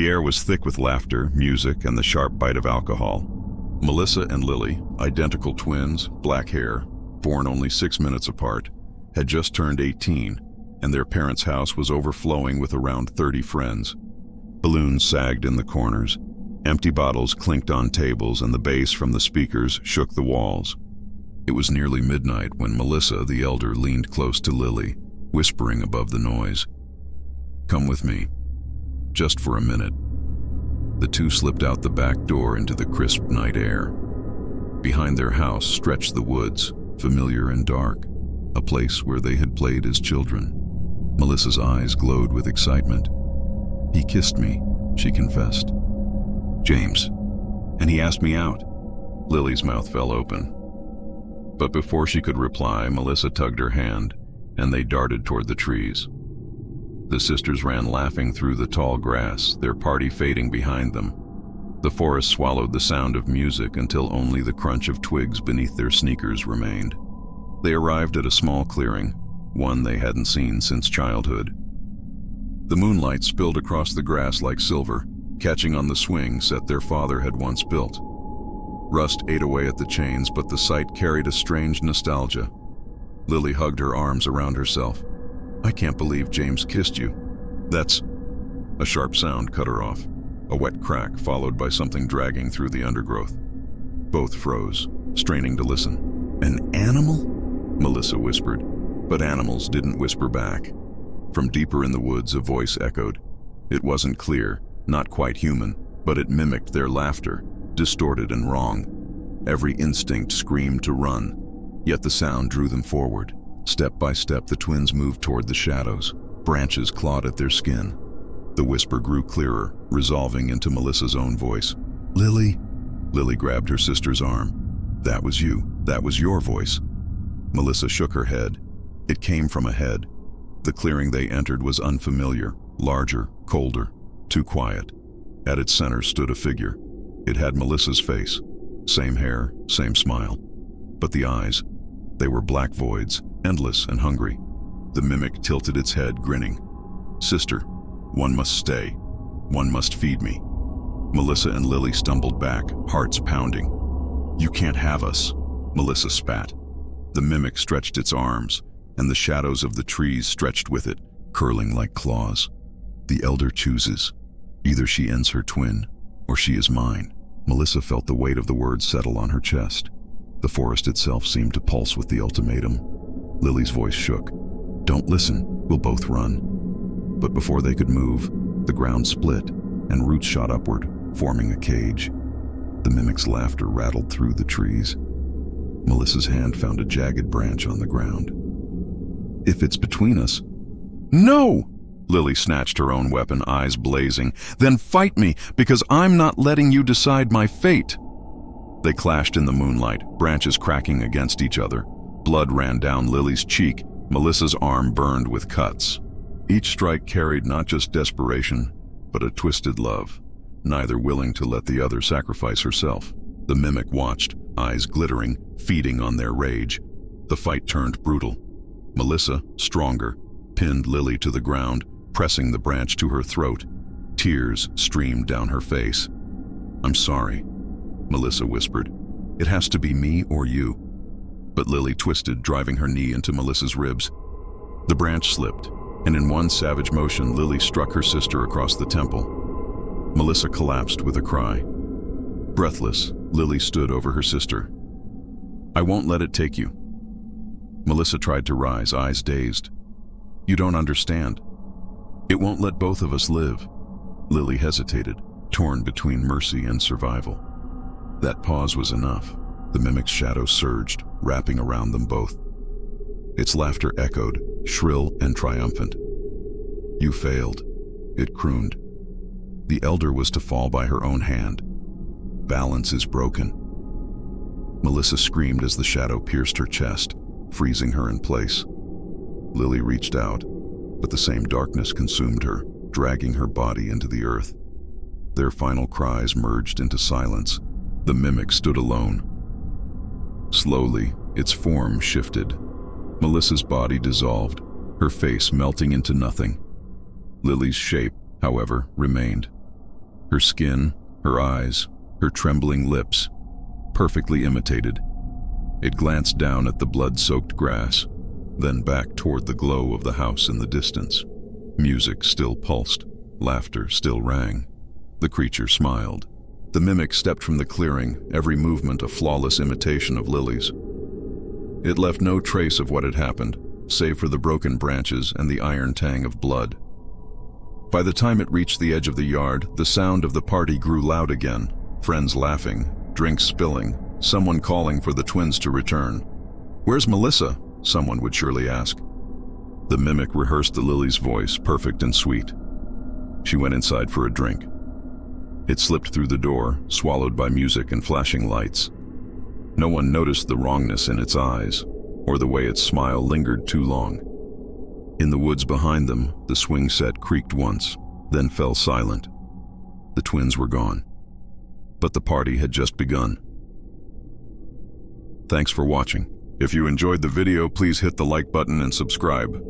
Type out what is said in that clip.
The air was thick with laughter, music, and the sharp bite of alcohol. Melissa and Lily, identical twins, black hair, born only 6 minutes apart, had just turned 18, and their parents' house was overflowing with around 30 friends. Balloons sagged in the corners. Empty bottles clinked on tables, and the bass from the speakers shook the walls. It was nearly midnight when Melissa, the elder, leaned close to Lily, whispering above the noise. "Come with me. Just for a minute." The two slipped out the back door into the crisp night air. Behind their house stretched the woods, familiar and dark, a place where they had played as children. Melissa's eyes glowed with excitement. "He kissed me," she confessed. "James. And he asked me out." Lily's mouth fell open. But before she could reply, Melissa tugged her hand, and they darted toward the trees. The sisters ran laughing through the tall grass, their party fading behind them. The forest swallowed the sound of music until only the crunch of twigs beneath their sneakers remained. They arrived at a small clearing, one they hadn't seen since childhood. The moonlight spilled across the grass like silver, catching on the swing set their father had once built. Rust ate away at the chains, but the sight carried a strange nostalgia. Lily hugged her arms around herself. "I can't believe James kissed you. That's..." A sharp sound cut her off, a wet crack followed by something dragging through the undergrowth. Both froze, straining to listen. "An animal?" Melissa whispered, but animals didn't whisper back. From deeper in the woods, a voice echoed. It wasn't clear, not quite human, but it mimicked their laughter, distorted and wrong. Every instinct screamed to run, yet the sound drew them forward. Step by step, the twins moved toward the shadows. Branches clawed at their skin. The whisper grew clearer, resolving into Melissa's own voice. "Lily?" Lily grabbed her sister's arm. "That was you. That was your voice." Melissa shook her head. It came from ahead. The clearing they entered was unfamiliar, larger, colder, too quiet. At its center stood a figure. It had Melissa's face. Same hair, same smile. But the eyes, they were black voids, endless and hungry. The mimic tilted its head, grinning. "Sister, one must stay. One must feed me." Melissa and Lily stumbled back, hearts pounding. "You can't have us," Melissa spat. The mimic stretched its arms, and the shadows of the trees stretched with it, curling like claws. "The elder chooses. Either she ends her twin, or she is mine." Melissa felt the weight of the words settle on her chest. The forest itself seemed to pulse with the ultimatum. Lily's voice shook. "Don't listen, we'll both run." But before they could move, the ground split, and roots shot upward, forming a cage. The mimic's laughter rattled through the trees. Melissa's hand found a jagged branch on the ground. "If it's between us..." "No!" Lily snatched her own weapon, eyes blazing. "Then fight me, because I'm not letting you decide my fate." They clashed in the moonlight, branches cracking against each other. Blood ran down Lily's cheek. Melissa's arm burned with cuts. Each strike carried not just desperation, but a twisted love, neither willing to let the other sacrifice herself. The mimic watched, eyes glittering, feeding on their rage. The fight turned brutal. Melissa, stronger, pinned Lily to the ground, pressing the branch to her throat. Tears streamed down her face. "I'm sorry," Melissa whispered. "It has to be me or you." But Lily twisted, driving her knee into Melissa's ribs. The branch slipped, and in one savage motion, Lily struck her sister across the temple. Melissa collapsed with a cry. Breathless, Lily stood over her sister. "I won't let it take you." Melissa tried to rise, eyes dazed. "You don't understand. It won't let both of us live." Lily hesitated, torn between mercy and survival. That pause was enough. The mimic's shadow surged, wrapping around them both. Its laughter echoed, shrill and triumphant. "You failed," it crooned. The elder was to fall by her own hand. "Balance is broken." Melissa screamed as the shadow pierced her chest, freezing her in place. Lily reached out, but the same darkness consumed her, dragging her body into the earth. Their final cries merged into silence. The mimic stood alone. Slowly, its form shifted. Melissa's body dissolved, her face melting into nothing. Lily's shape, however, remained. Her skin, her eyes, her trembling lips, perfectly imitated. It glanced down at the blood-soaked grass, then back toward the glow of the house in the distance. Music still pulsed, laughter still rang. The creature smiled. The mimic stepped from the clearing, every movement a flawless imitation of Lily's. It left no trace of what had happened, save for the broken branches and the iron tang of blood. By the time it reached the edge of the yard, the sound of the party grew loud again, friends laughing, drinks spilling, someone calling for the twins to return. "Where's Melissa?" someone would surely ask. The mimic rehearsed the Lily's voice, perfect and sweet. She went inside for a drink. It slipped through the door, swallowed by music and flashing lights. No one noticed the wrongness in its eyes, or the way its smile lingered too long. In the woods behind them, the swing set creaked once, then fell silent. The twins were gone. But the party had just begun. Thanks for watching. If you enjoyed the video, please hit the like button and subscribe.